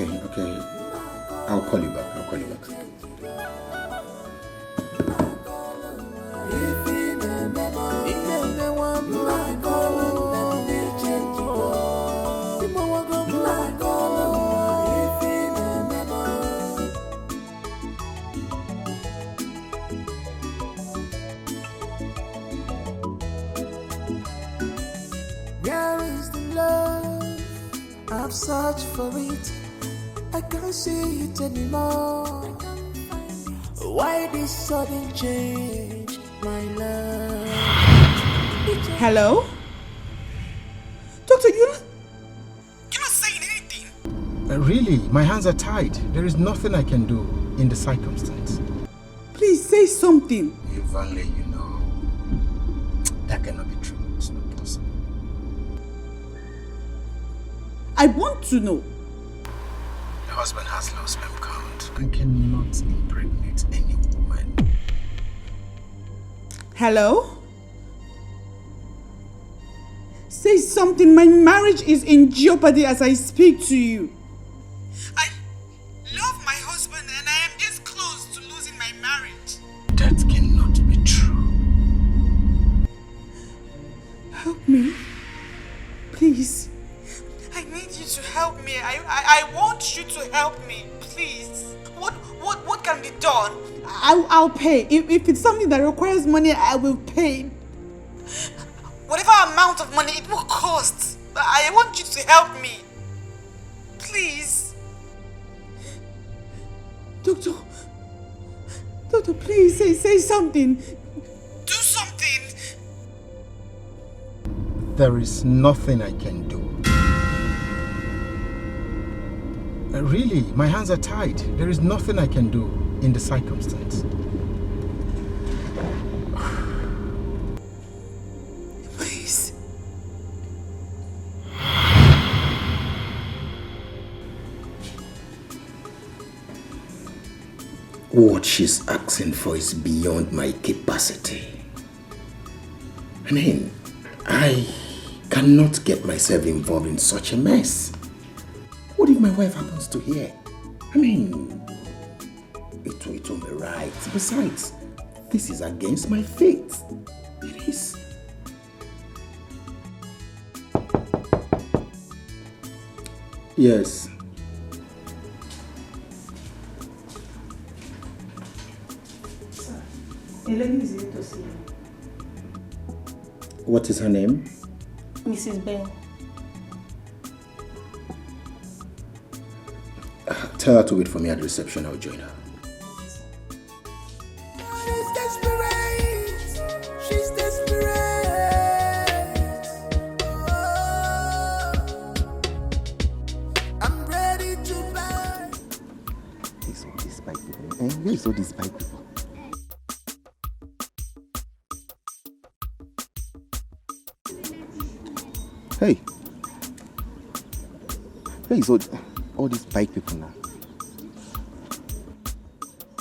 Okay. I'll call you back. Where is the love? I've searched for it. I can't see it anymore. Why this sudden change, my love? Hello? Doctor, you're not saying anything. Really, my hands are tied. There is nothing I can do in the circumstance. Please say something. If only you know. That cannot be true. It's not possible. I want to know. Your husband has low sperm count and cannot impregnate any woman. Hello? Say something. My marriage is in jeopardy as I speak to you. I love my husband and I am this close to losing my marriage. That cannot be true. Help me. Please. I need you to help me. I want you to help me. Please. What can be done? I'll pay. If it's something that requires money, I will pay. Whatever amount of money it will cost. I want you to help me. Please. Doctor, please say something. Do something. There is nothing I can do. Really, my hands are tied. There is nothing I can do in the circumstance. Please. What she's asking for is beyond my capacity. I mean, I cannot get myself involved in such a mess. What if my wife happens to hear? I mean, it won't be right. Besides, this is against my faith. It is. Yes. Sir, a lady is here to see you. What is her name? Mrs. Bell. Tell her to wait for me at the reception. I'll join her. She's desperate. She's desperate. Oh, I'm ready to buy. These all these bike people. Where is all these bike people? Hey. Where is all these bike people now?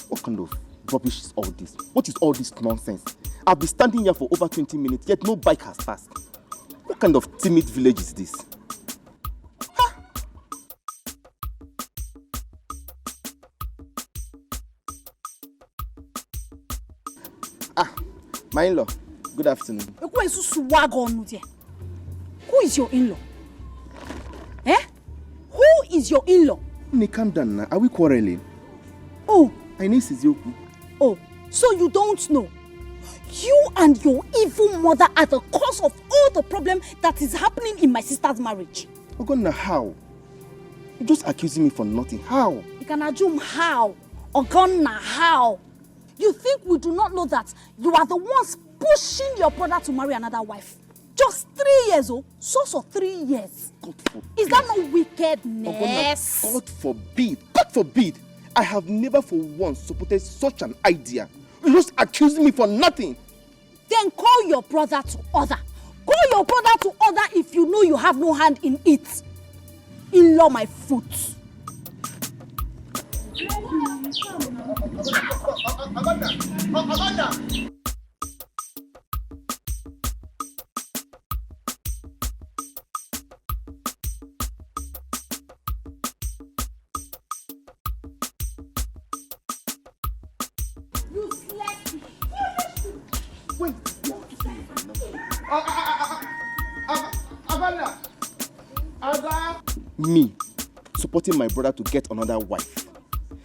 What kind of rubbish is all this? What is all this nonsense? I've been standing here for over 20 minutes, yet no bike has passed. What kind of timid village is this? Huh? My in-law. Good afternoon. Who is your in-law? Eh? Who is your in-law? Calm down now. Are we quarreling? Oh. I need Sizioku. Oh, so you don't know? You and your evil mother are the cause of all the problem that is happening in my sister's marriage. Ogonna, how? You're just accusing me for nothing. How? You can assume how. Ogonna, how? You think we do not know that you are the ones pushing your brother to marry another wife? Just 3 years, oh? So 3 years. God forbid. Is that not wickedness? Ogonna, God forbid. God forbid. I have never for once supported such an idea. You're just accusing me for nothing. Then call your brother to order. Call your brother to order if you know you have no hand in it. In-law my foot. Amanda! Me supporting my brother to get another wife.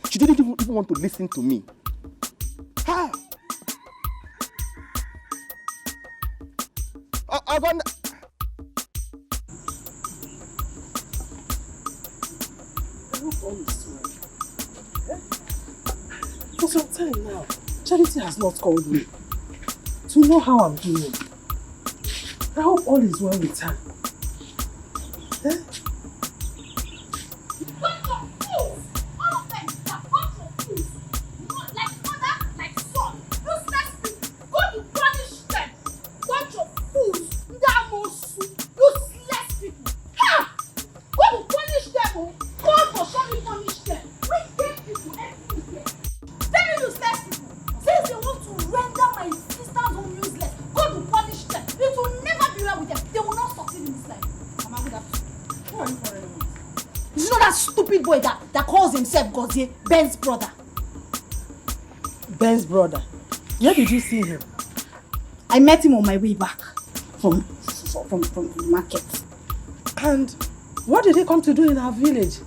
She didn't even want to listen to me. Ha! Agana. For some time now, Charity has not called me to know how I'm doing. I hope all is well with her. Eh? Godson, Ben's brother. Ben's brother? Where did you see him? I met him on my way back from the market. And what did he come to do in our village?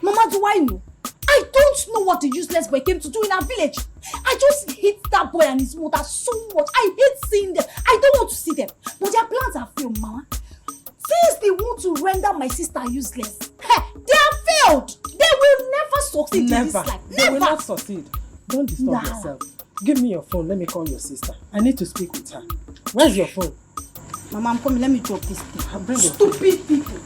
Mama, do I know? I don't know what the useless boy came to do in our village. I just hate that boy and his mother so much. I hate seeing them. I don't want to see them. But their plans are failed, Mama. Since they want to render my sister useless, they are failed. They will never succeed in this life. Never. They will not succeed. Don't disturb yourself. Give me your phone. Let me call your sister. I need to speak with her. Where's your phone? Mama, I'm coming. Let me drop this thing. I'll bring Stupid people.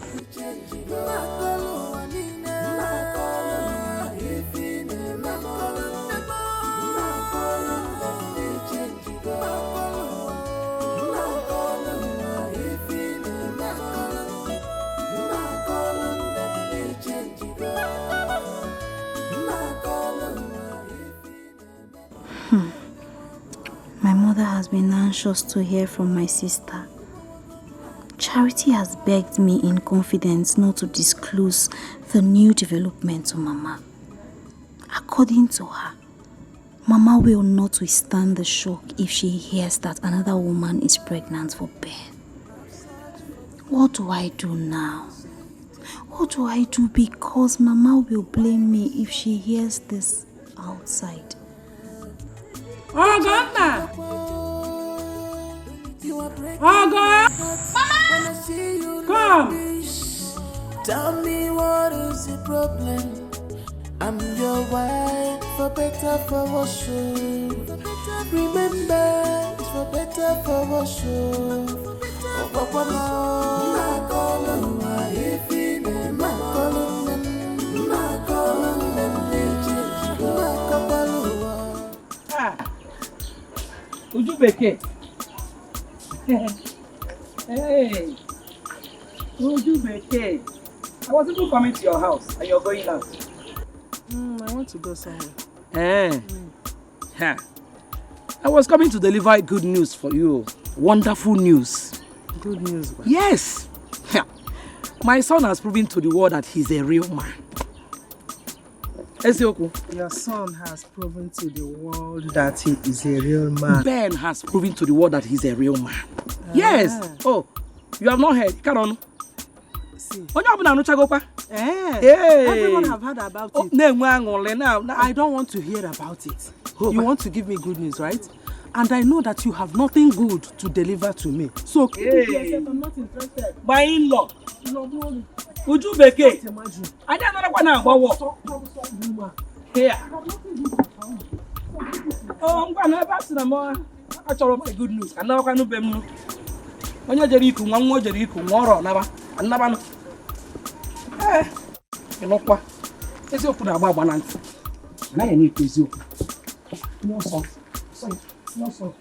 My mother has been anxious to hear from my sister. Charity has begged me in confidence not to disclose the new development to Mama. According to her, Mama will not withstand the shock if she hears that another woman is pregnant for Ben. What do I do now? What do I do? Because Mama will blame me if she hears this outside. Oh, God! Oh, God! Mama! Come! Tell me what is the problem? I'm your wife, for better, for worse. Remember, it's for better, for worse. Uju Beke. Hey. Uju Beke. I was even coming to your house and you're going out. I want to go somewhere. Ha. I was coming to deliver good news for you. Wonderful news. Good news, man. Yes. My son has proven to the world that he's a real man. Esioku. Your son has proven to the world that he is a real man. Ben has proven to the world that he's a real man. Yes. Oh, you have not heard. Carry on. See. Everyone have heard about it. Now. I don't want to hear about it. You want to give me good news, right? And I know that you have nothing good to deliver to me. So keep it to yourself. I'm not interested. My in-law. Uju Beke. I don't know what now. Here. Oh, I'm going to have to more. I told my good news. And now I can't be more. When you're Jericho, one more Jericho, more never. And never. You know what? It's your put about one. Now I need to you. No, sir. No, sir.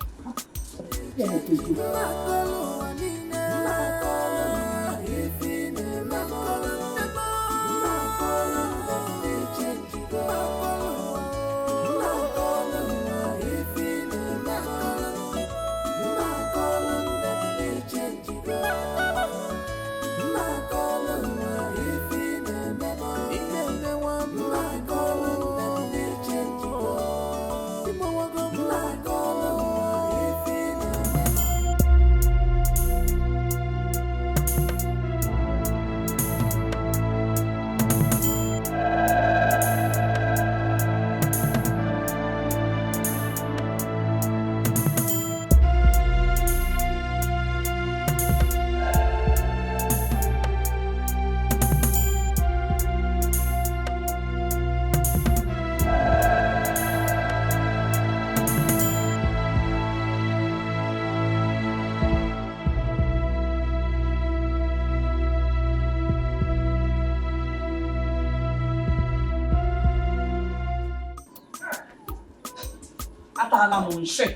Atala Monshe.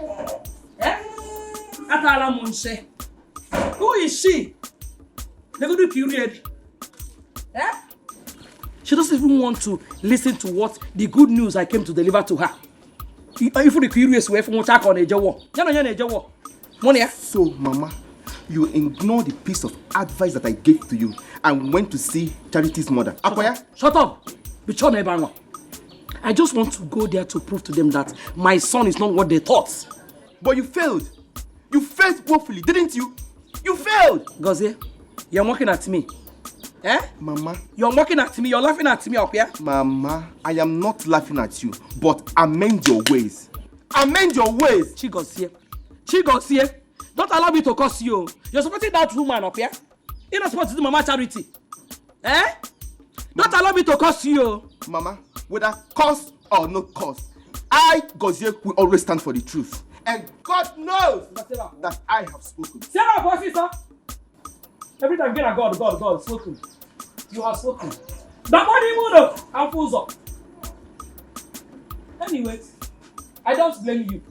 Eh? Atala Monshe. Who is she? They go do period. Eh? She doesn't even want to listen to what the good news I came to deliver to her. If the curious way from what I on a jaw. Money. So, Mama, you ignore the piece of advice that I gave to you and went to see Charity's mother. Akoya? Shut up! I just want to go there to prove to them that my son is not what they thought. But you failed. You failed woefully, didn't you? You failed! Gozie, you're mocking at me. Eh? Mama. You're mocking at me, you're laughing at me up here. Mama, I am not laughing at you, but amend your ways. Amend your ways! Chigozie, don't allow me to curse you. You're supporting that woman up here. You're not supposed to do Mama Charity. Eh? Don't allow me to curse you. Mama, whether curse or no curse, I, Gozie, will always stand for the truth. And God knows that I have spoken. Sarah, boss, sir. Every time get a God, spoken. You have spoken. The money mood I'm full up. Anyways, I don't blame you.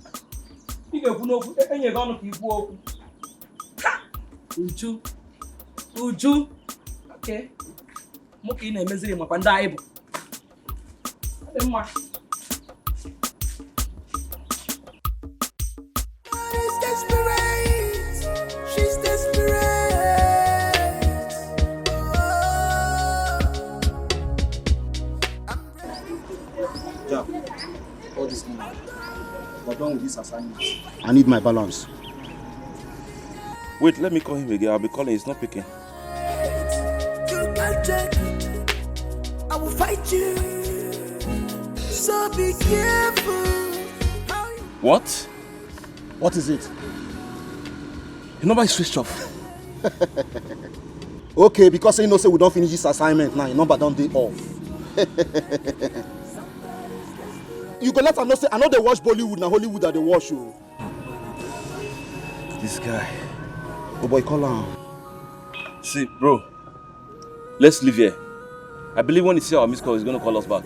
You can know and you're gonna keep walking. Uju. Okay. Moki in a misery, my pandaibo. She's desperate. She's desperate. Jack, all this money. We're done with this assignment. I need my balance. Wait, let me call him again. I'll be calling. He's not picking. You can't check. I will fight you. So be careful. What? What is it? Your number is switched off. Okay, because you know say we don't finish this assignment now, your number don't be off. You go let her know say I know they watch Bollywood now Hollywood that they watch you. This guy. Oh boy, call her. See, bro. Let's leave here. I believe when he sees our missed call, he's gonna call us back.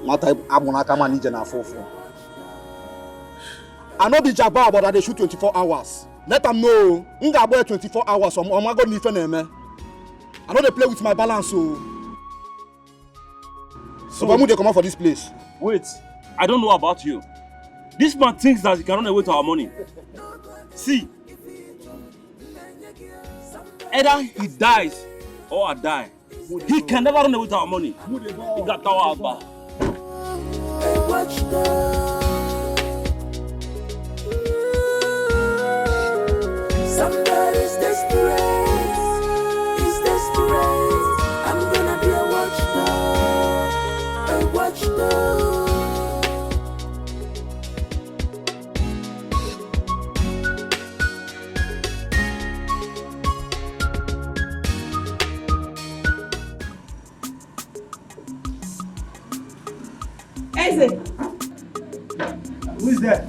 I know the Jabba but they shoot 24 hours. Let them know. Nga boy 24 hours. I'm going to leave them. I know they play with my balance. So why would they come out for this place? Wait, I don't know about you. This man thinks that he can run away to our money. See, either he dies or I die. He can never run away to our money. He got our back. Somebody's desperate. He's desperate. I'm gonna be a watchdog. A watchdog. Eze, Who is there?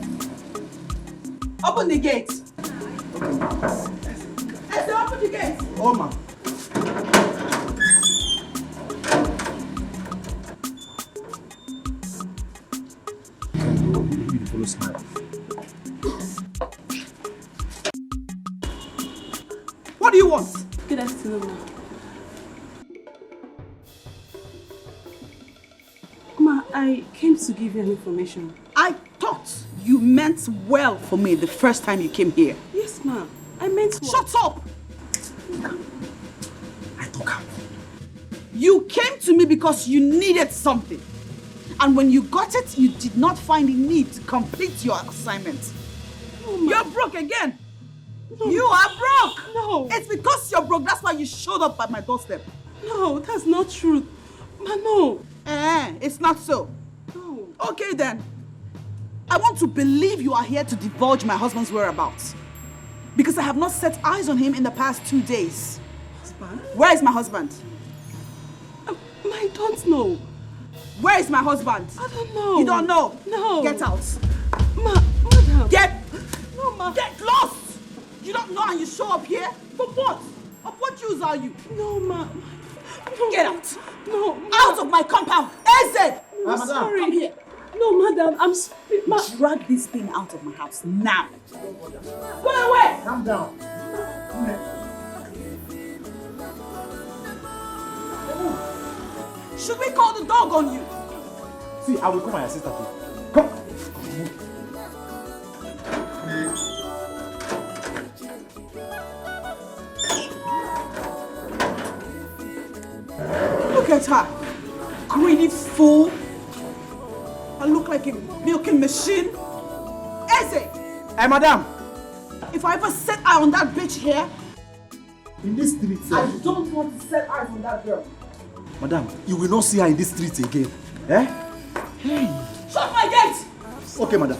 open the gate. Eze, open the gate. Oh man. Follow smile. What do you want? Good afternoon, Ma, I came to give you an information. I thought you meant well for me the first time you came here. Yes, ma. I meant to. Shut up! I took her. You came to me because you needed something. And when you got it, you did not find the need to complete your assignment. No, ma. You're broke again. No. You are broke. No. It's because you're broke. That's why you showed up at my doorstep. No, that's not true. Ma, no. It's not so. No. Okay then. I want to believe you are here to divulge my husband's whereabouts. Because I have not set eyes on him in the past 2 days. Husband? Where is my husband? I don't know. Where is my husband? I don't know. You don't know? No. Get out. Madam. No, ma. Get lost! You don't know and you show up here? For what? Of what use are you? No, ma. No. Get out. No, ma. Out of my compound. Eze! I'm sorry. Come here. No, madam, I'm sorry. Drag this thing out of my house now. Go away! Calm down. Should we call the dog on you? See, I will call my assistant. Come. Look at her. Greedy fool. I look like a milking machine. Eze! Hey, madam. If I ever set eye on that bitch here, In this street, I don't want to set eyes on that girl. madam, you will not see her in this street again. Eh? Hey. Shut my gate! Okay, madam.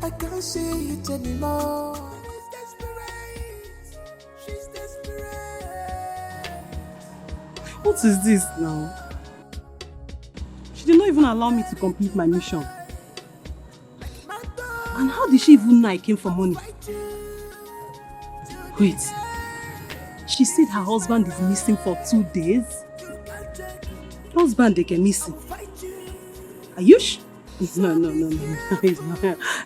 I can't see it anymore. She's desperate. She's desperate. What is this now? She did not even allow me to complete my mission. And how did she even know I came for money? Wait. She said her husband is missing for 2 days? Husband they can missing. Are you sure? No.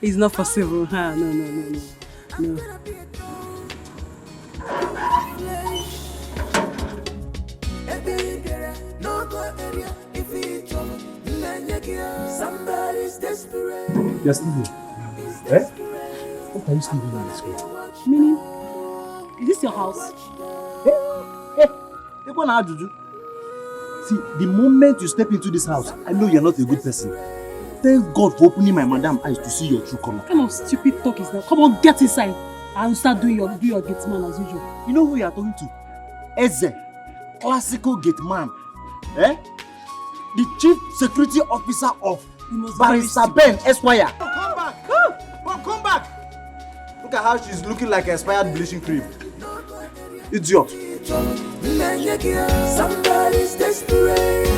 It's not possible. No. Somebody's desperate. You're still here. Eh? What are you still doing in this school? Meaning, is this your house? See, the moment you step into this house, I know you're not a good person. Thank God for opening my madam eyes to see your true color. What kind of stupid talk is that? Come on, get inside and start doing your gate man as usual. You know who you are talking to? Eze, classical gate man. Eh? The chief security officer of Barrister Ben Esquire. Come back! Come back! Look at how she's looking like expired bleaching cream. Idiot. Somebody's desperate.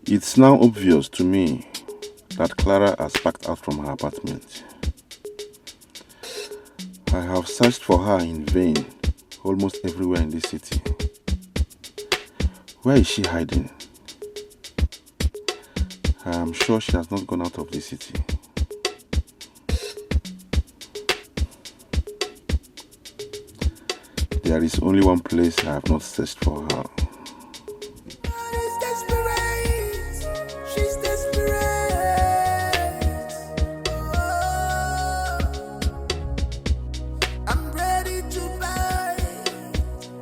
It's now obvious to me that Clara has packed out from her apartment. I have searched for her in vain almost everywhere in this city. Where is she hiding? I am sure she has not gone out of the city. There is only one place I have not searched for her. She's desperate. I'm ready to bite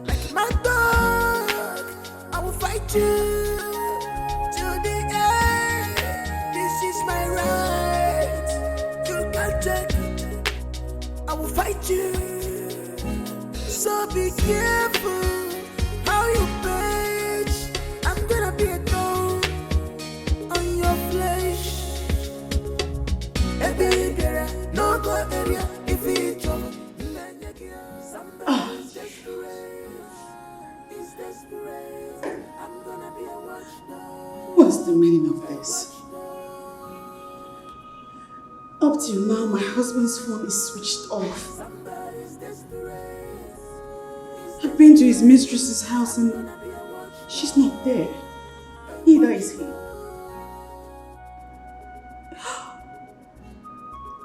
like my dog. I will fight you to the end. This is my right. You can't take it. I will fight you. So be careful how you bitch. I'm gonna be a dog on your flesh. No go area if it's trouble. Somebody's desperate. I'm gonna be a watchdog. What's the meaning of this? Up till now, my husband's phone is switched off. I've been to his mistress's house and she's not there. Neither is he.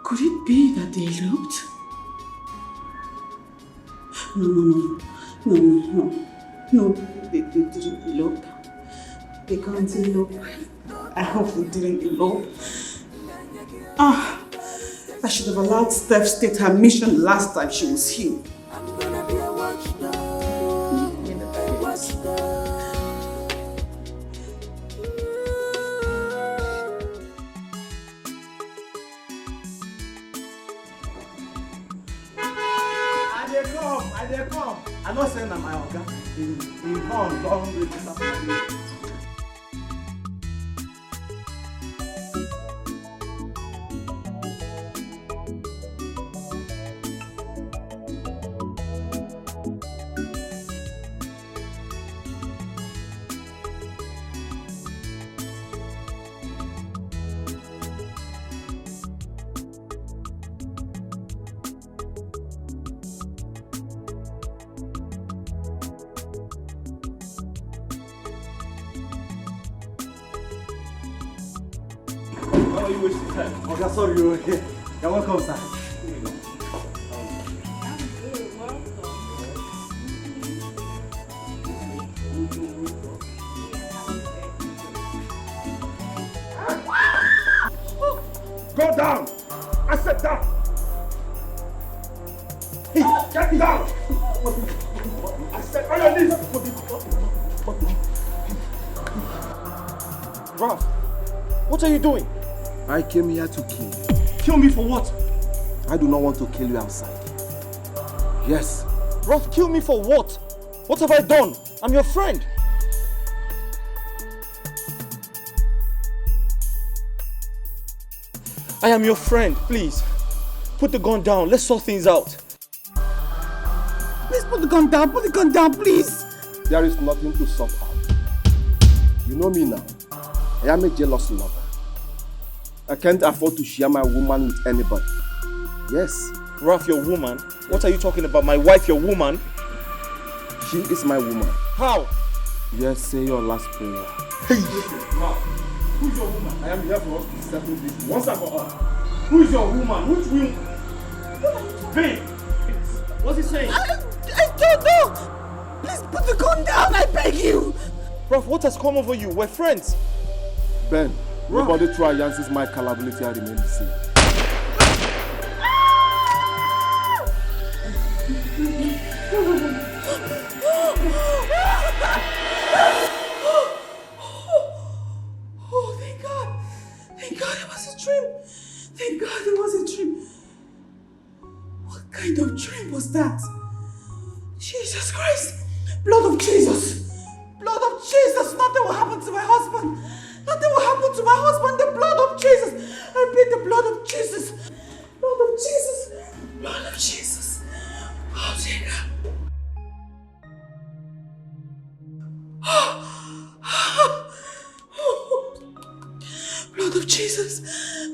Could it be that they eloped? No, they didn't elope. They can't elope. I hope they didn't elope. I should have allowed Steph state her mission last time she was here. I'm gonna be a watchdog. I dey come. I know say na my oga. In horn don register for me. you wasting time? Okay, sorry, you're okay. You're welcome, sir. Go down! I said down! Hey, get down! I said on your knees! Ralph, what are you doing? I came here to kill you. Kill me for what? I do not want to kill you outside. Yes. Ralph, kill me for what? What have I done? I'm your friend. I am your friend, please. Put the gun down. Let's sort things out. Please put the gun down. Put the gun down, please. There is nothing to sort out. You know me now. I am a jealous lover. I can't afford to share my woman with anybody. Yes. Ralph, your woman? What are you talking about? My wife, your woman? She is my woman. How? Yes, say your last prayer. Hey! Ralph, who's your woman? I am here for us to settle this once and for all. Who is your woman? Which woman? Babe! What's he saying? I don't know. Please put the gun down, I beg you. Ralph, what has come over you? We're friends. Ben, nobody try Yancy's my capability I remain the same. Oh, thank God. Thank God it was a dream. Thank God it was a dream. What kind of dream was that? Jesus Christ. Blood of Jesus. Blood of Jesus. Nothing will happen to my husband. Nothing will happen to my husband. The blood of Jesus. I plead the blood of Jesus. Blood of Jesus. Blood of Jesus. Oh, dear God. Blood of Jesus.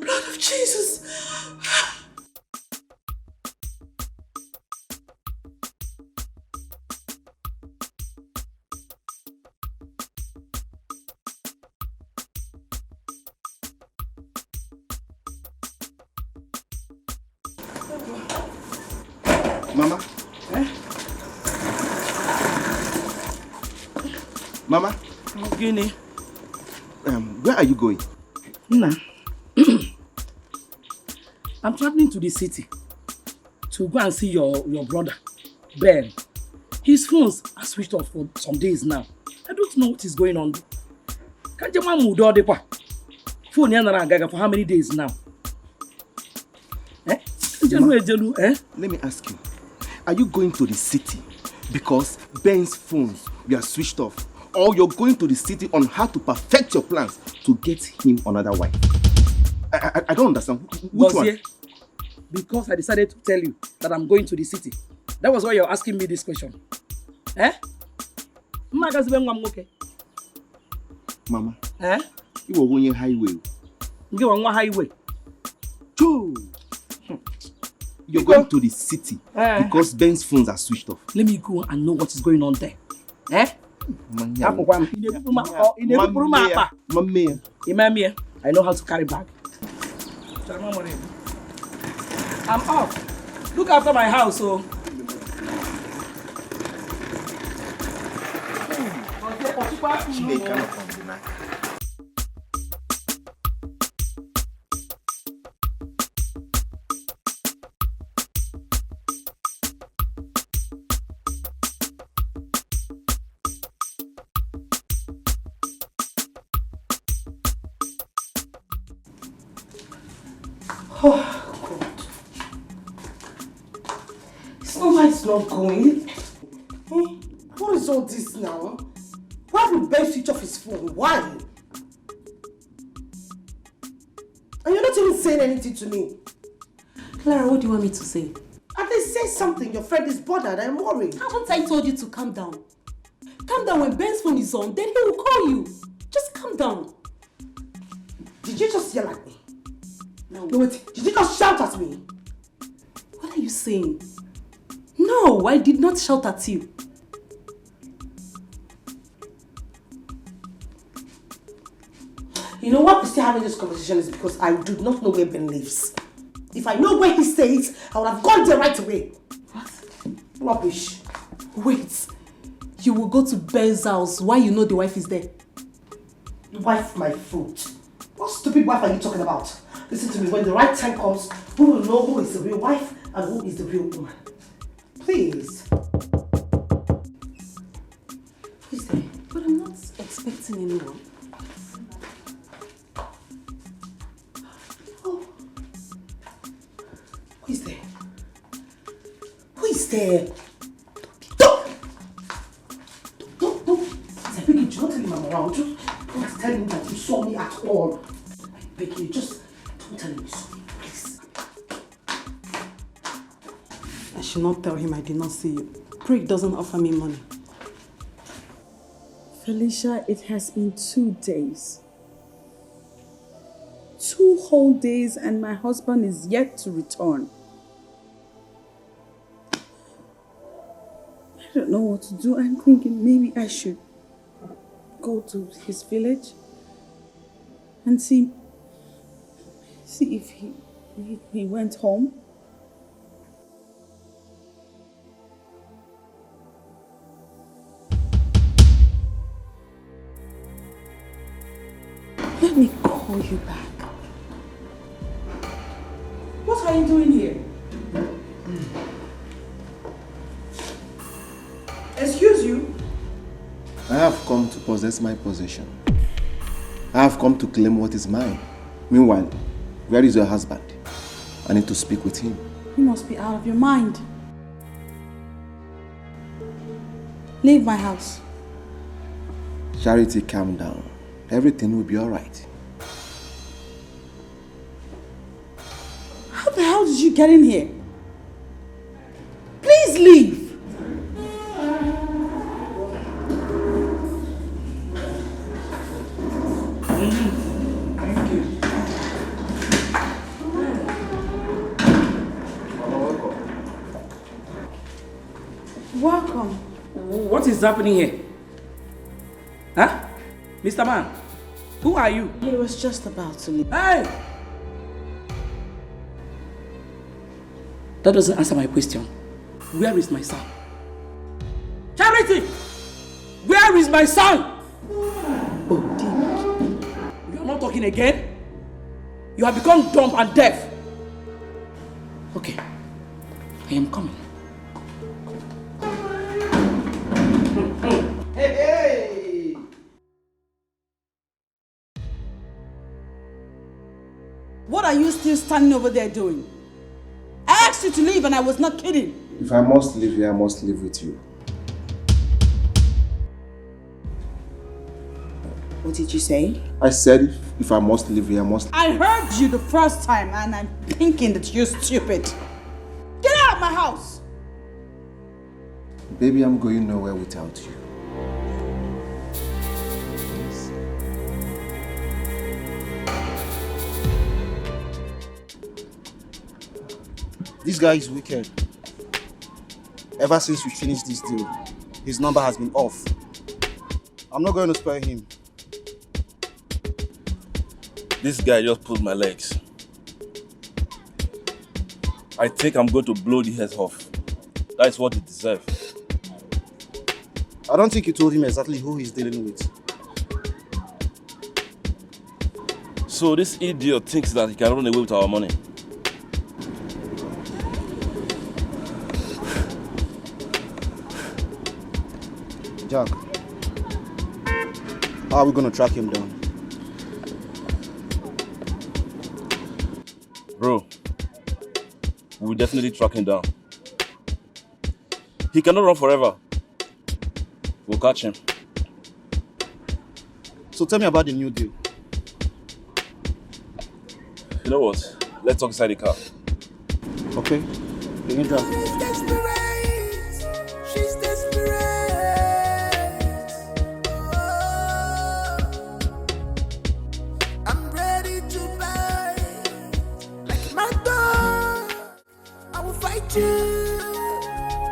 Blood of Jesus. Mama? Mama? Guinea. Where are you going? Nah. I'm traveling to the city to go and see your brother, Ben. His phones are switched off for some days now. I don't know what is going on. Can't you move all the pa? Phone yana for how many days now? Eh? Let me ask you. Are you going to the city because Ben's phones were switched off? Or you're going to the city on how to perfect your plans to get him another wife? I don't understand. Which one? Because I decided to tell you that I'm going to the city. That was why you're asking me this question. Eh? Mama. Eh? You were on your highway. You on what highway? Choo! You're going to the city because Ben's phones are switched off. Let me go and know what is going on there. Eh? I know how to carry bag. I'm off. Look after my house, so. Oh, God. It's not why it's not going. What is all this now? Why would Ben switch off his phone? Why? And you're not even saying anything to me. Clara, what do you want me to say? At least say something. Your friend is bothered. I'm worried. Haven't I told you to calm down? Calm down when Ben's phone is on, then he will call you. Just calm down. Did you just yell at me? No. No, wait. Did you just shout at me? What are you saying? No, I did not shout at you. You know why we're still having this conversation is because I do not know where Ben lives. If I know where he stays, I would have gone there right away. What? Rubbish. Wait. You will go to Ben's house while you know the wife is there? The wife, my foot. What stupid wife are you talking about? Listen to me, when the right time comes, we will know who is the real wife and who is the real woman. Please. Who is there? But I'm not expecting anyone. Oh. Who is there? Who is there? Don't! I beg you, do not tell him I'm around. Don't tell him that you saw me at all. I beg you, just don't tell him you saw me, please. I should not tell him I did not see you. Craig doesn't offer me money. Felicia, it has been 2 days. 2 whole days and my husband is yet to return. I don't know what to do. I'm thinking maybe I should go to his village and see if he went home. Let me call you back. What are you doing here? Excuse you? I have come to possess my possession. I have come to claim what is mine. Meanwhile, where is your husband? I need to speak with him. You must be out of your mind. Leave my house. Charity, calm down. Everything will be alright. How the hell did you get in here? Please leave. Thank you. Welcome. What is happening here? Huh? Mr. Man, who are you? He was just about to leave. Hey! That doesn't answer my question. Where is my son? Charity! Where is my son? Oh, dear. You are not talking again? You have become dumb and deaf. Okay, I am coming. Hey! What are you still standing over there doing? I asked you to leave and I was not kidding. If I must live here, I must live with you. What did you say? I said if I must live here, I must... I heard you the first time and I'm thinking that you're stupid. Get out of my house! Baby, I'm going nowhere without you. This guy is wicked. Ever since we finished this deal, his number has been off. I'm not going to spare him. This guy just pulled my legs. I think I'm going to blow the heads off. That is what he deserves. I don't think you told him exactly who he's dealing with. So this idiot thinks that he can run away with our money. Jack, how are we going to track him down? Bro, we'll definitely track him down. He cannot run forever. We'll catch him. So tell me about the new deal. You know what? Let's talk inside the car. Okay, you can drive. She's desperate. She's desperate. Oh, I'm ready to buy like my dog. I will fight you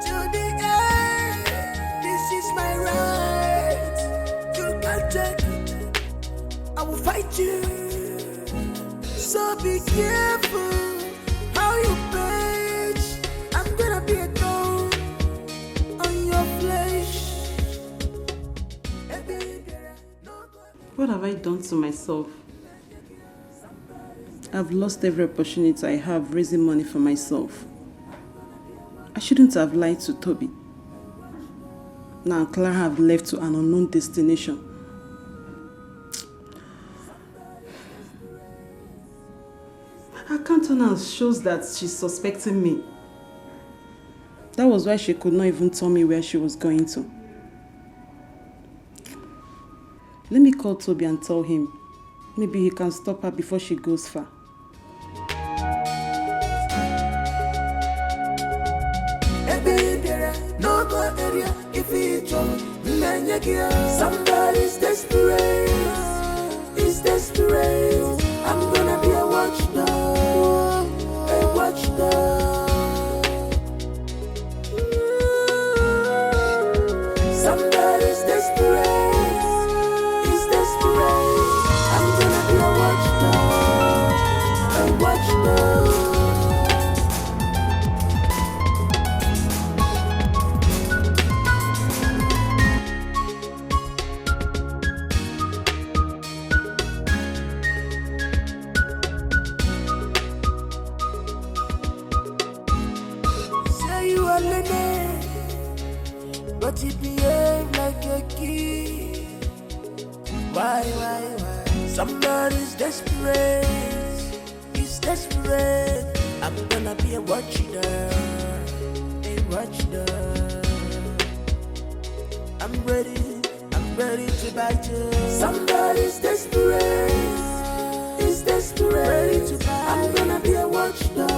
to the end. This is my right. You can't take it. I will fight fight you. So be careful how you page. I'm gonna be a thorn on your flesh. What have I done to myself? I've lost every opportunity I have raising money for myself. I shouldn't have lied to Toby. Now Clara have left to an unknown destination. Her countenance shows that she's suspecting me. That was why she could not even tell me where she was going to. Let me call Toby and tell him. Maybe he can stop her before she goes far. Somebody's desperate. He's desperate. I'm gonna be a watchdog. A watchdog. Somebody's desperate. He's desperate. I'm gonna be a watchdog. A watchdog. But he behave like a kid. Why? Somebody's desperate. He's desperate. I'm gonna be a watchdog. A watchdog. I'm ready to bite you. Somebody's desperate. He's desperate. I'm gonna be a watchdog.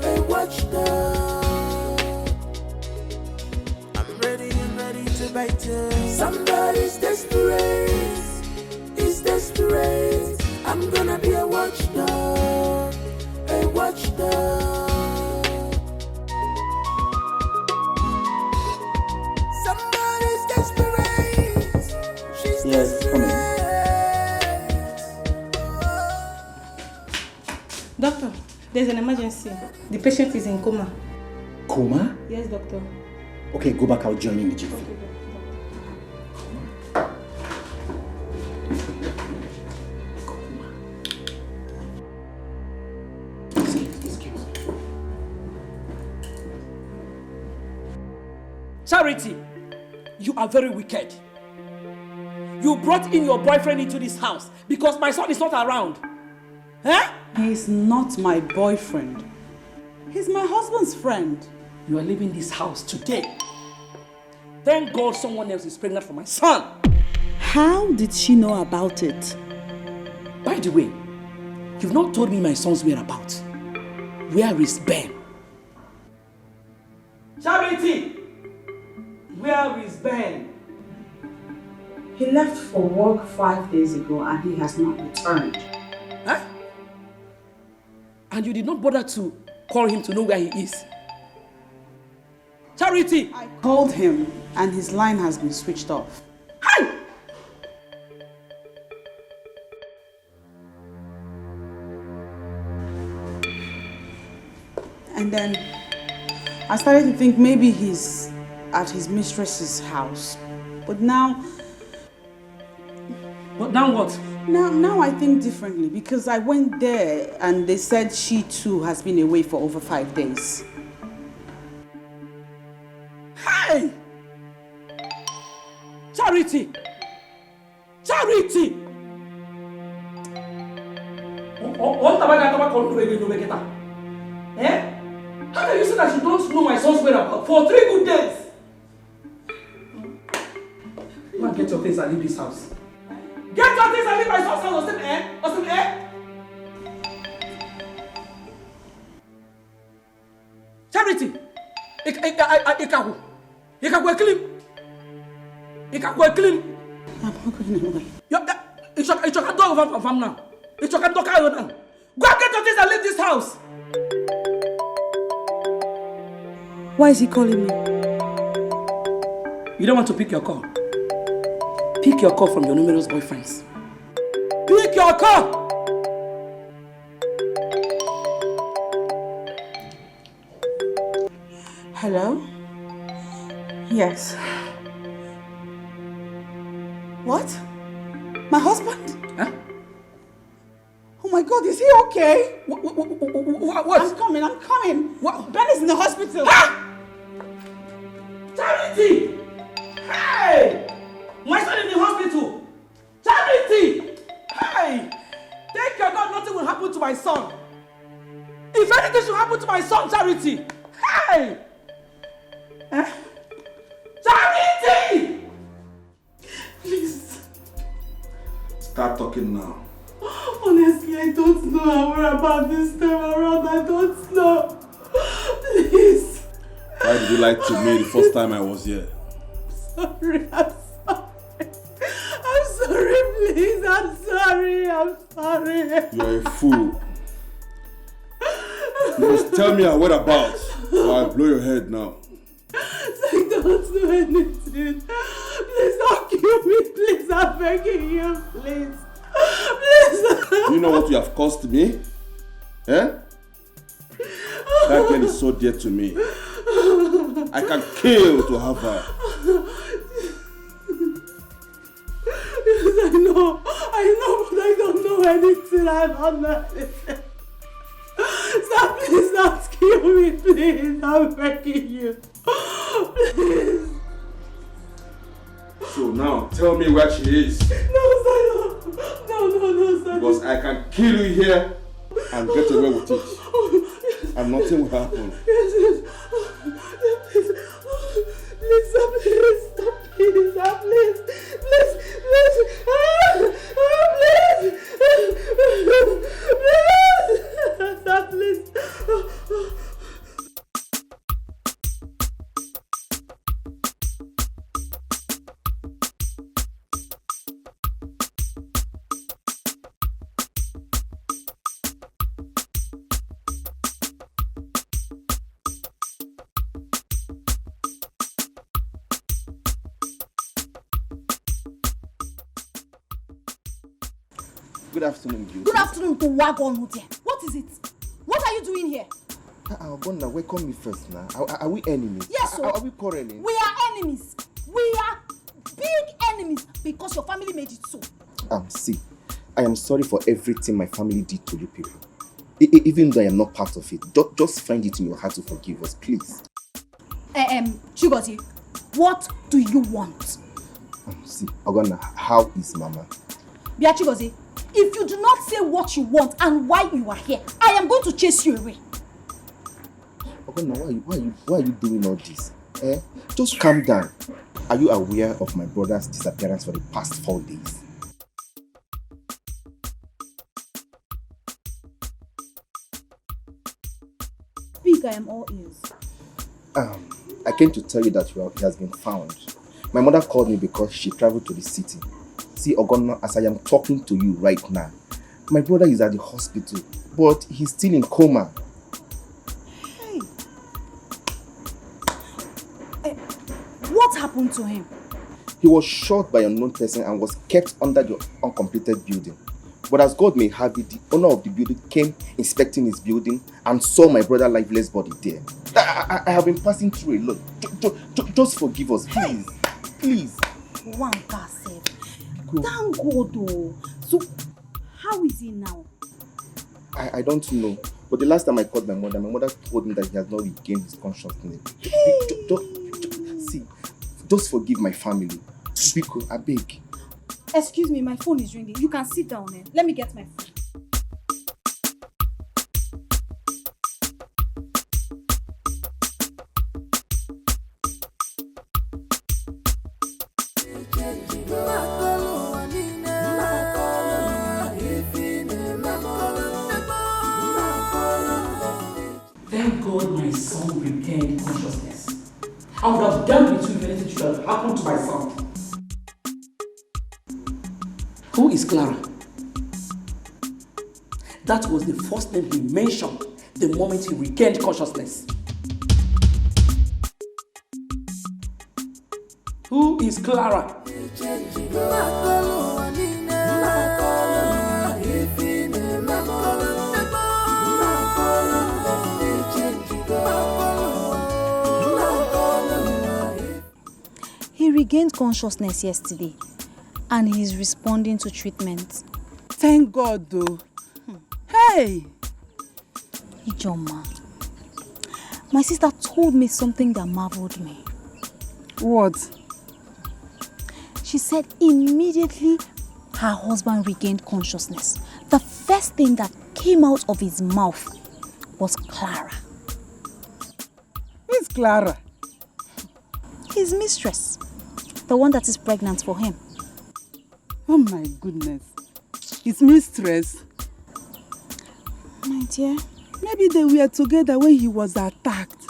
A watchdog. Somebody's desperate. He's desperate. I'm gonna be a watchdog. A watchdog. Somebody's desperate. She's desperate. Doctor, there's an emergency. The patient is in coma. Coma? Yes, doctor. Okay, go back. I'll join you in the jiffy. Okay. Charity, you are very wicked. You brought in your boyfriend into this house because my son is not around. Huh? He's not my boyfriend. He's my husband's friend. You are leaving this house today. Thank God someone else is pregnant for my son. How did she know about it? By the way, you've not told me my son's whereabouts. Where is Ben? Charity! Where is Ben? He left for work 5 days ago and he has not returned. Huh? And you did not bother to call him to know where he is? Charity! I called him and his line has been switched off. Hi! And then I started to think maybe he's at his mistress's house. But now... But now what? Now I think differently because I went there and they said she too has been away for over 5 days. Hey! Charity! Charity! What have I called you? Eh? How can you say that you don't know my son's whereabouts for 3 good days? Go and get your things and leave this house. Get your things and leave my son's house, Charity! Ikaku clean. I'm not going anywhere. It's your dog of now. It's your dog. Go and get your things and leave this house. Why is he calling me? You don't want to pick your call. Pick your call from your numerous boyfriends. Pick your car. Hello? Yes. What? My husband? Huh? Oh my God, is he okay? What? I'm coming. What? Ben is in the hospital. Ah! Charity! Hey! My son in the hospital! Charity! Hey! Thank your God nothing will happen to my son. If anything should happen to my son, Charity! Hey! Charity! Please. Start talking now. Honestly, I don't know how we're about this time around. I don't know. Please. Why did you lie to me the first time I was here? I'm sorry, please. I'm sorry. You're a fool. You must tell me your whereabouts or I'll blow your head now. I don't do anything. Please don't kill me. Please, I'm begging you. Please. Please. Do you know what you have cost me? Eh? That girl is so dear to me. I can kill to have her. Yes, I know, but I don't know anything. I don't know anything. Stop, please don't kill me, please. I'm begging you. Please. So now, tell me where she is. No, sir. Because I can kill you here and get away with it. And nothing will happen. Yes. Please, please. Good afternoon, Beauty. Good afternoon to Wagon Hotel. What is it? What are you doing here? Gonna welcome me first now. Are we enemies? Yes, sir. Are we quarreling? We are enemies. We are big enemies because your family made it so. See, I am sorry for everything my family did to you people. Even though I am not part of it, just find it in your heart to forgive us, please. Chigoti, what do you want? See, Ogonna, how is Mama? Bia Chigozie, if you do not say what you want and why you are here, I am going to chase you away. Ogonna, why are you doing all this? Just calm down. Are you aware of my brother's disappearance for the past 4 days? Speak, I am all ears. I came to tell you that he has been found. My mother called me because she traveled to the city. See, Ogonna, as I am talking to you right now, my brother is at the hospital, but he's still in coma. Hey. What happened to him? He was shot by an unknown person and was kept under the uncompleted building. But as God may have it, the owner of the building came inspecting his building and saw my brother's lifeless body there. I have been passing through a lot. Just forgive us, please. Please. One said. Thank God, though. So, how is he now? I don't know. But the last time I called my mother told me that he has not regained his consciousness. See, just forgive my family. Biko, I beg. Excuse me, my phone is ringing. You can sit down, eh? Let me get my phone. Thank God my son regained consciousness. I would have done with you if anything should have happened to my son. Who is Clara? That was the first name he mentioned the moment he regained consciousness. Who is Clara? regained consciousness yesterday and he's responding to treatment. Thank God though. Hey! Ijoma, my sister told me something that marveled me. What? She said immediately her husband regained consciousness, the first thing that came out of his mouth was Clara. Who's Clara? His mistress, the one that is pregnant for him. Oh my goodness. His mistress? My dear. Maybe they were together when he was attacked.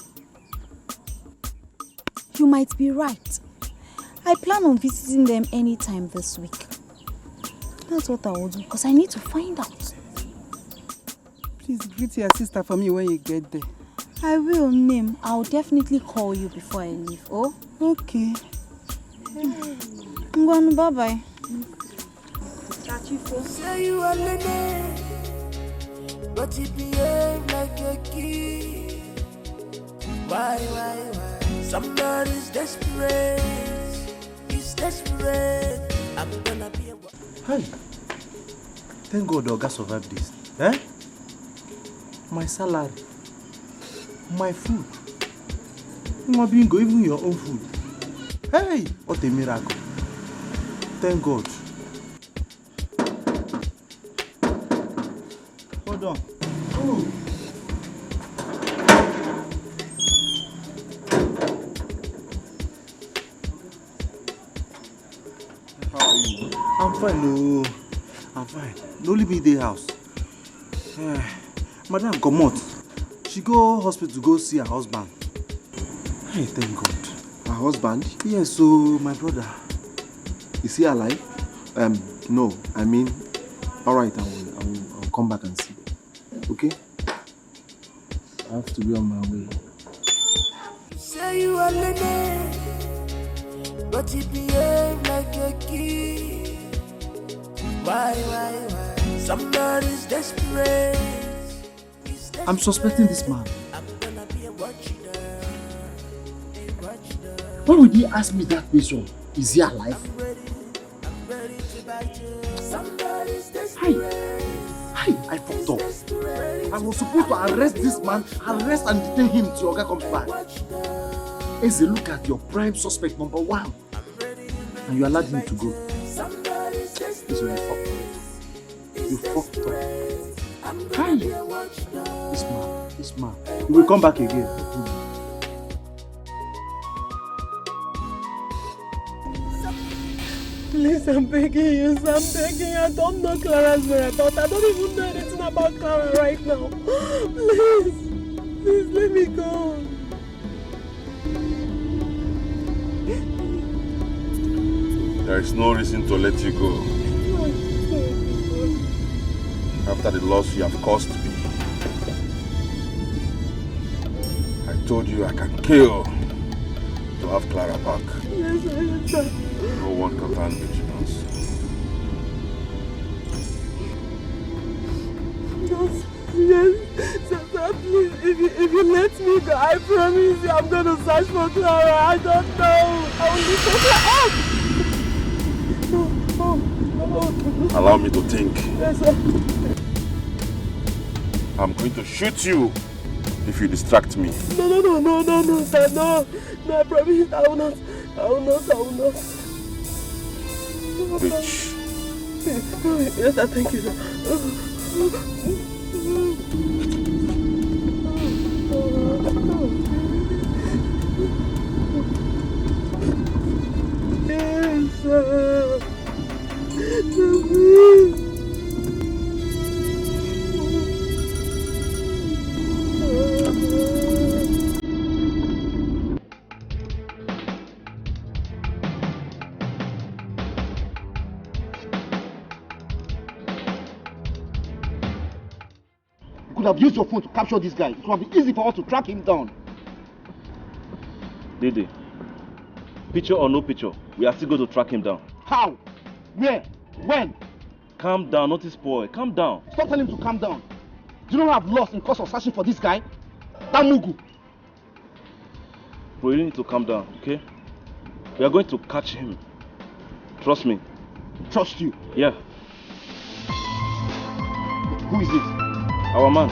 You might be right. I plan on visiting them anytime this week. That's what I will do, because I need to find out. Please greet your sister for me when you get there. I will, Nim. I'll definitely call you before I leave, oh? Okay. Ngwan, bye-bye. Say you are Lene, but you behave like a kid. Why? Somebody's desperate. He's desperate. I'm gonna be a... Hi. Thank God Oga survived this. Eh? My salary. My food. My bingo, even your own food. Hey! What a miracle. Thank God. Hold on. Oh. How are you? I'm fine, no. I'm fine. No leave me in the house. Madam, come out. She go hospital to go see her husband. Hey, thank God. Her husband? Yes, so my brother. Is he alive? No. I mean, alright, I'll come back and see. Okay? I have to be on my way. Say you are Lene, but you behave like a kid. Why? Somebody's desperate. I'm suspecting this man. Why would he ask me that question? Is he alive? Hi, I fucked up. I was supposed to arrest this man, arrest and detain him till Oga comes back. Eze, look at your prime suspect number 1. And you allowed him to go. This way, you fucked up. Hi. This man. He will come back again. Please, I'm begging you, I'm begging you. I don't know Clara's whereabouts. I don't even know anything about Clara right now. Please, let me go. There is no reason to let you go. After the loss you have caused me. I told you I can kill to have Clara back. Yes, sir. No one can find vigilance. Yes, sir, please, if you let me go, I promise you I'm going to search for Clara. I don't know. I will leave for Clara. Allow me to think. Yes, sir. I'm going to shoot you if you distract me. No, sir, no, I promise I will not. Bitch. Yes, sir, thank you, sir. Yes, sir. You could have used your phone to capture this guy. It would have been easy for us to track him down. Dede, picture or no picture, we are still going to track him down. How? Where? When? Calm down, not this boy. Calm down. Stop telling him to calm down. Do you know what I've lost in course of searching for this guy? That Mugu. Bro, you need to calm down, okay? We are going to catch him. Trust me. Trust you? Yeah. Who is it? Our man.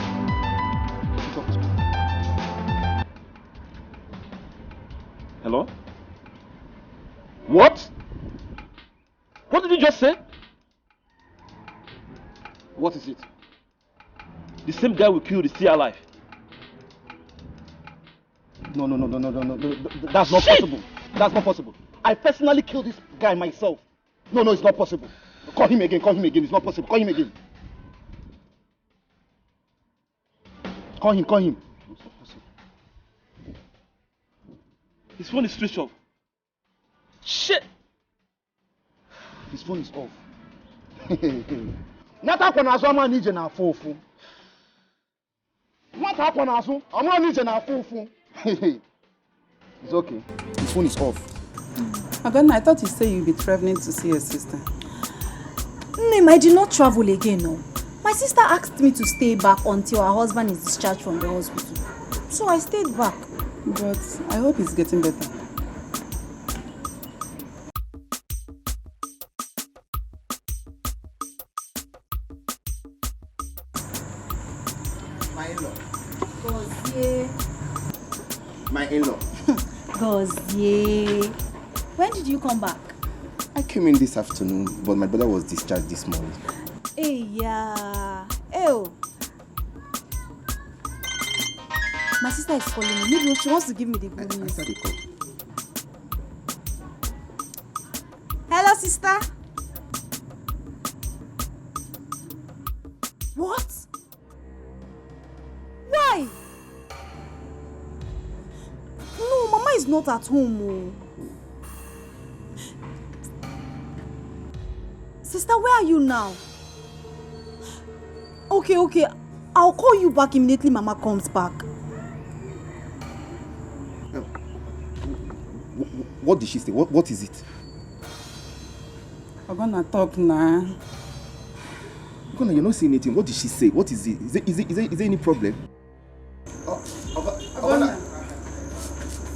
Hello? What? What did you just say? What is it? The same guy we killed is still alive. No. That's not possible. That's not possible. I personally killed this guy myself. No, it's not possible. Call him again. It's not possible. Call him again. Call him. It's not possible. His phone is switched off. Shit! His phone is off. What happened as I'm nije na fufu? What happened as I'm nije na fufu? It's okay. His phone is off. Again, I thought you said you'd be traveling to see your sister. Name, I did not travel again, no. My sister asked me to stay back until her husband is discharged from the hospital. So I stayed back. But I hope he's getting better. My in-law. Gozie. My in-law. Gozie. When did you come back? I came in this afternoon, but my brother was discharged this morning. Hey, yeah. Ew. My sister is calling me. Maybe she wants to give me the good news. Answer the call. Hello, sister. What? Why? No, Mama is not at home. Oh. Sister, where are you now? Okay. I'll call you back immediately Mama comes back. What did she say? What is it? I'm gonna talk now. You're not saying anything. What did she say? What is it? Is there any problem?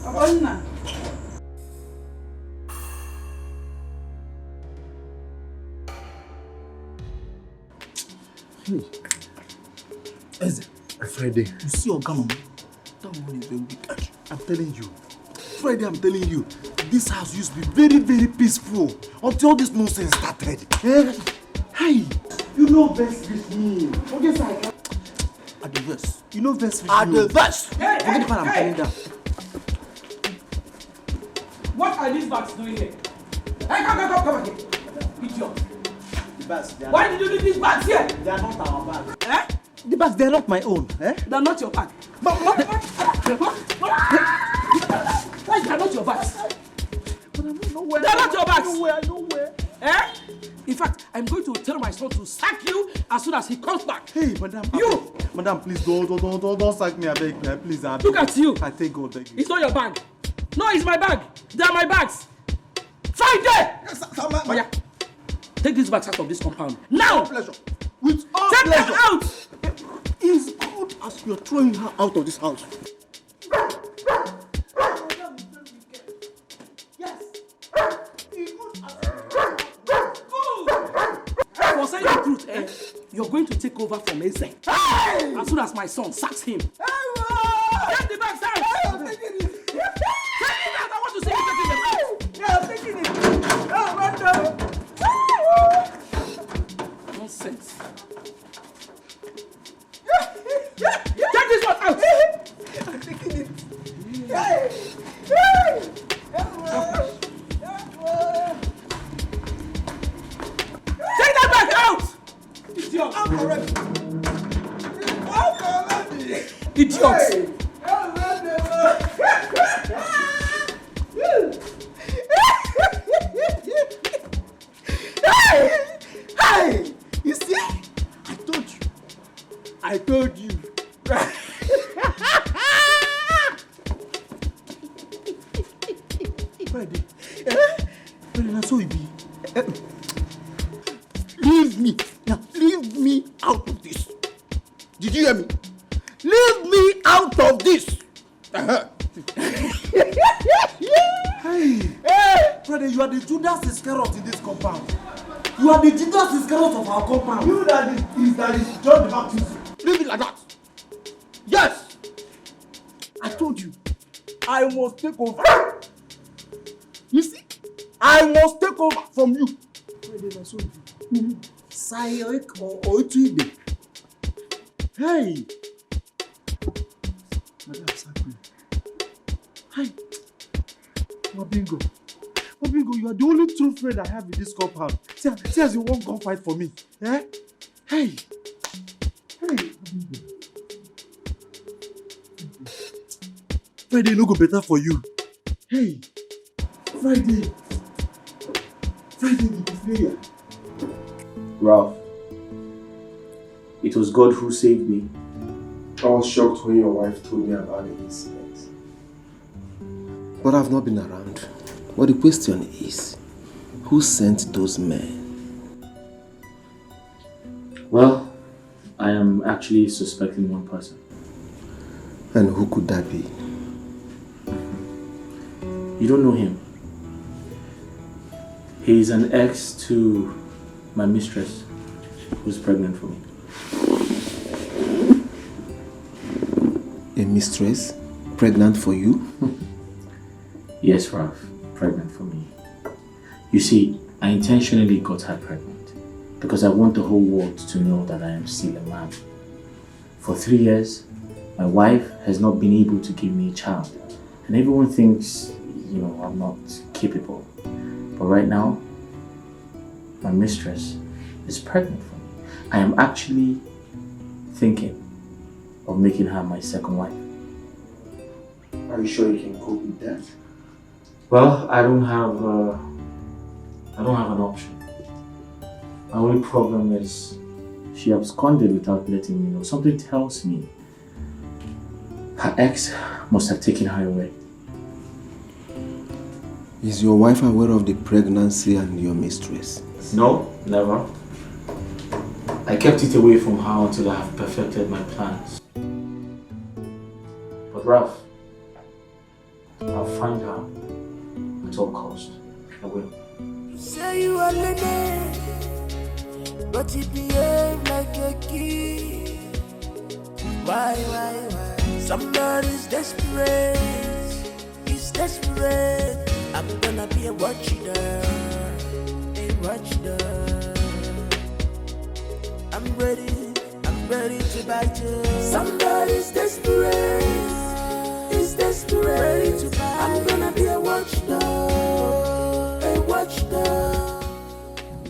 Agonna. Hey, Eze, Friday, you see your gun? That one is very wicked. I'm telling you. Friday, I'm telling you, this house used to be very, very peaceful until all this nonsense started. Eh? Hey, you know verse with me. Forget I can. At the verse. You know verse with me. At the verse. Forget the part I'm telling them. What are these bags doing here? Hey, come again. Idiot. The bags, why did you leave these bags here? They are not our bags. Eh? The bags, they are not my own. Eh? They are not your bag. Why they are not your bags? But I'm nowhere. They are not your bags. Nowhere. Eh? In fact, I'm going to tell my son to sack you as soon as he comes back. Hey, madam. You! Madam, please don't sack me. I beg me. Please, I beg. Look at you. I take God, beg you. It's not your bag. No, it's my bag. They are my bags. Find them! Oh, yeah. Take these bags out of this compound. Now! Pleasure. With all Take pleasure. them out! It's good as you're throwing her out of this house. Yes. For saying the truth, you're going to take over from Eze. As soon as my son sacks him. Get the bags out! Take it out! I want to see you taking them out! Yeah, I'm taking it. Oh, Nonsense. Take this one out! I'm taking it. Take that back out! Idiot! I'm correct. Idiot! Hey! You see? I told you. Friday. Friday, that's so it be. Leave me. Now, leave me out of this. Did you hear me? Leave me out of this. Hey! Friday, you are the Judas Iscariot in this compound. You are the Judas Iscariot of our compound. You that is John the Baptist. Leave it like that. Yes! I told you. I must take over. You see? I must take over from you. Sayek or Oituide. Hey! Madam Sakwe. Hi. Mabingo, you are the only true friend I have in this compound. See as you won't go fight for me. Eh? Hey! Mabingo. Friday no go better for you. Hey! Friday the player. Ralph, it was God who saved me. I was shocked when your wife told me about the incident. But I've not been around. But the question is, who sent those men? Well, I am actually suspecting one person. And who could that be? You don't know him. He is an ex to my mistress, who's pregnant for me. A mistress? Pregnant for you? Yes, Ralph, pregnant for me. You see, I intentionally got her pregnant because I want the whole world to know that I am still a man. For 3 years, my wife has not been able to give me a child. And everyone thinks, I'm not capable. But right now, my mistress is pregnant for me. I am actually thinking of making her my second wife. Are you sure you can cope with that? Well, I don't have an option. My only problem is she absconded without letting me know. Something tells me her ex must have taken her away. Is your wife aware of the pregnancy and your mistress? No, never. I kept it away from her until I have perfected my plans. But Ralph, I'll find her at all cost. I will. Say you are lady, but you behave like a kid. Why? Somebody's desperate. He's desperate. I'm gonna be a watchdog. I'm ready to bite you. Somebody's desperate. He's desperate to bite. I'm gonna be a watchdog.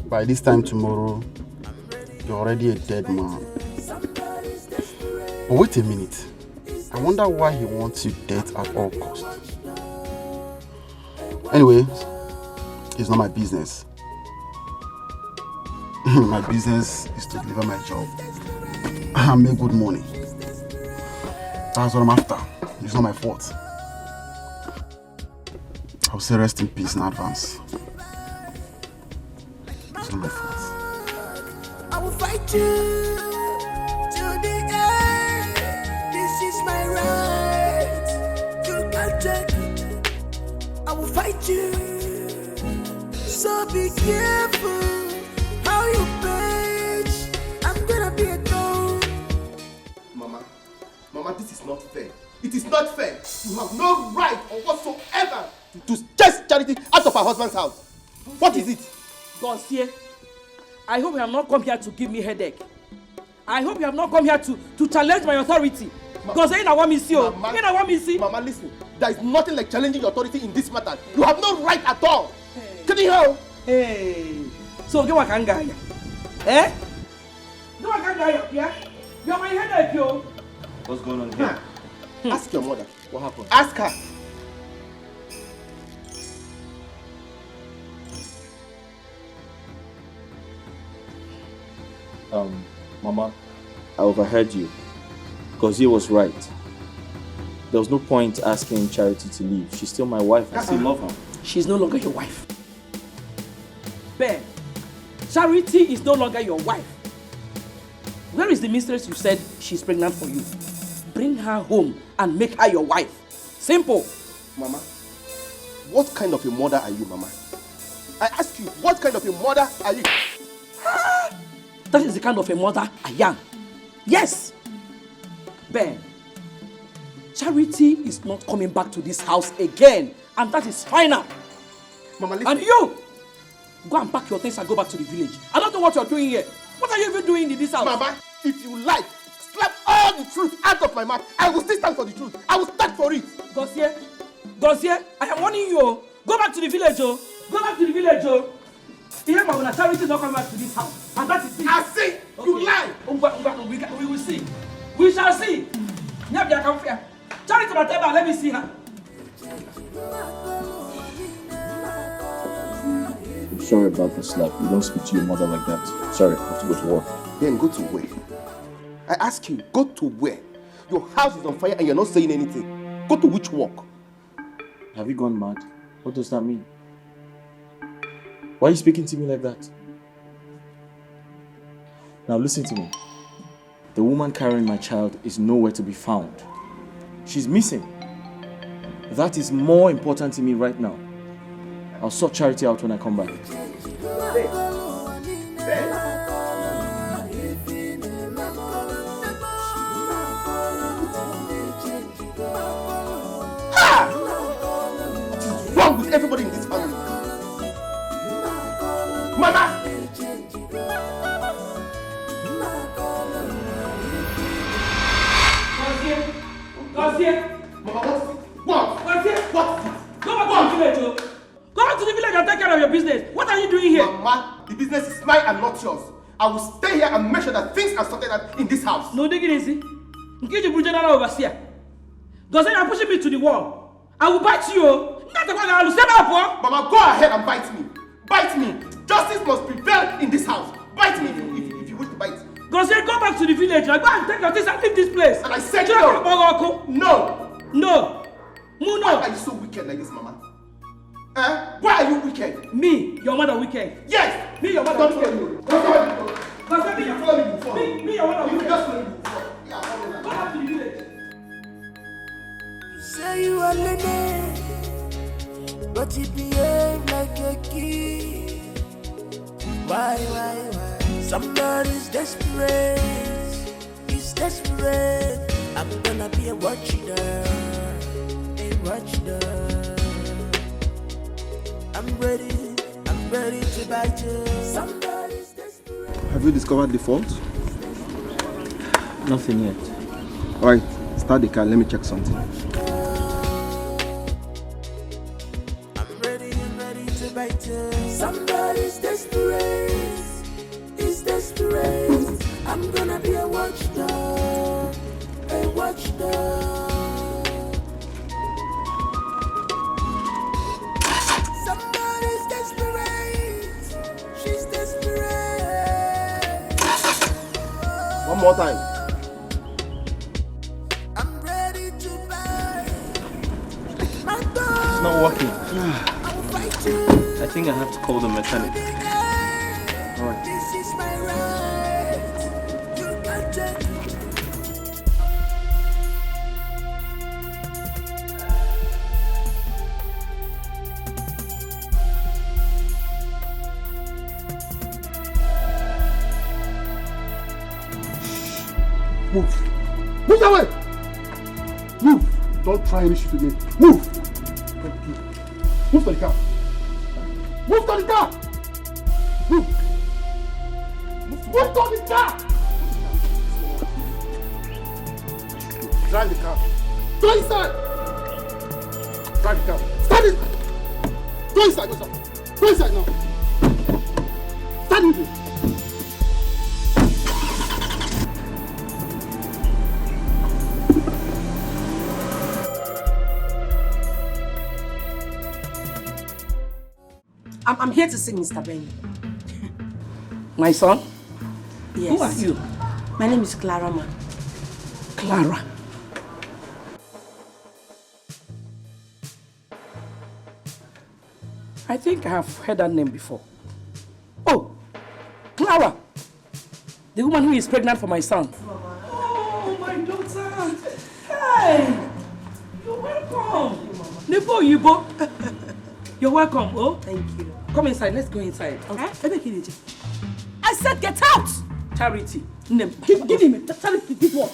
By this time tomorrow, you're already a dead man. But wait a minute. I wonder why he wants you dead at all costs. Anyway, it's not my business. My business is to deliver my job and make good money. That's what I'm after. It's not my fault. I'll say rest in peace in advance. It's not my fault. I will fight you to the end. This is my right. You can't take it. I will fight you. So be careful how you bitch. I'm gonna be a dog. Mama, this is not fair. It is not fair. You have no right or whatsoever to chase Charity out of her husband's house. What is it? Godson, I hope you have not come here to give me headache. I hope you have not come here to challenge my authority. Because I want me see. Mama, listen. There is nothing like challenging your authority in this matter. You have no right at all. Can you hear? Hey. So get what can guy? Eh? Get what can guy? Yeah? You're my headache, yo. What's going on here? Ask your mother. What happened? Ask her. Mama, I overheard you. Because he was right. There was no point asking Charity to leave. She's still my wife. I still love her. She's no longer your wife. Ben, Charity is no longer your wife. Where is the mistress you said she's pregnant for you? Bring her home and make her your wife. Simple. Mama, what kind of a mother are you, Mama? I ask you, what kind of a mother are you? That is the kind of a mother I am. Yes. Ben, Charity is not coming back to this house again. And that is final. Mama, listen. And you, go and pack your things and go back to the village. I don't know what you're doing here. What are you even doing in this house? Mama, if you like, slap all the truth out of my mouth. I will still stand for the truth. I will stand for it. Gossier, I am warning you. Go back to the village, oh. Go back to the village, oh. Here, my Charity is not coming back to this house. And that is it. I see. Okay. You lie. We will see. We shall see. Charity, let me see her. I'm sorry about the slap. You don't speak to your mother like that. Sorry, I have to go to work. Then go to where? I ask you, go to where? Your house is on fire and you're not saying anything. Go to which work? Have you gone mad? What does that mean? Why are you speaking to me like that? Now listen to me. The woman carrying my child is nowhere to be found. She's missing. That is more important to me right now. I'll sort Charity out when I come back. What's wrong with everybody in this family? Mama! Gossier! Mama, what? Gossier! What? Go back to the village, oh. Go back to the village and take care of your business. What are you doing here? Mama, the business is mine and not yours. I will stay here and make sure that things are sorted out in this house. No, dig it easy. In case you general overseer. Gossier, you're pushing me to the wall. I will bite you. Mama, go ahead and bite me. Bite me. Justice must prevail in this house. Bite me if you wish to bite. Gossier, go back to the village. Like, go and take your things and leave this place. And I said no. No. No. Why are you so wicked like this, Mama? Why are you wicked? Me, your mother wicked. Yes. Me, your mother Don't wicked. follow me. Gossier, You follow me before. Me, your mother wicked. You just follow me before. Yeah, follow me. Go back to the village. You say you are lady, but you behave like a kid. Why? Somebody's desperate. He's desperate. I'm gonna be a watchdog. I'm ready to bite you. Somebody's desperate. Have you discovered the fault? Nothing yet. Alright, start the car. Let me check something. I'm ready to bite you. Somebody's desperate. He's desperate. I'm gonna be a watchdog. Somebody's desperate. She's desperate. One more time. I'm ready to bite. It's not working. I will fight you. I think I have to call the mechanic. Alright. This is my right. You can't take it. Move. Move that way. Move. Don't try any shit with me. Move. Thank you. Move to the car. Move to the car. Move. Move to the car. Drive the car. Go inside. Drive the car. Start it. Go inside. Go inside now. Start it. I'm here to see Mr. Barren. My son? Yes. Who are you? My name is Clara, ma. Clara. I think I have heard that name before. Oh, Clara. The woman who is pregnant for my son. Oh, my daughter. Hey, you're welcome. Nebo Yibo. You're welcome. Oh, thank you. Come inside. Let's go inside. Okay? I said get out! Charity. Give me. Charity did what?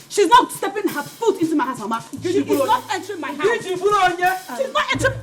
She's not stepping her foot into my house, Mama. She is not entering my house. She's not entering.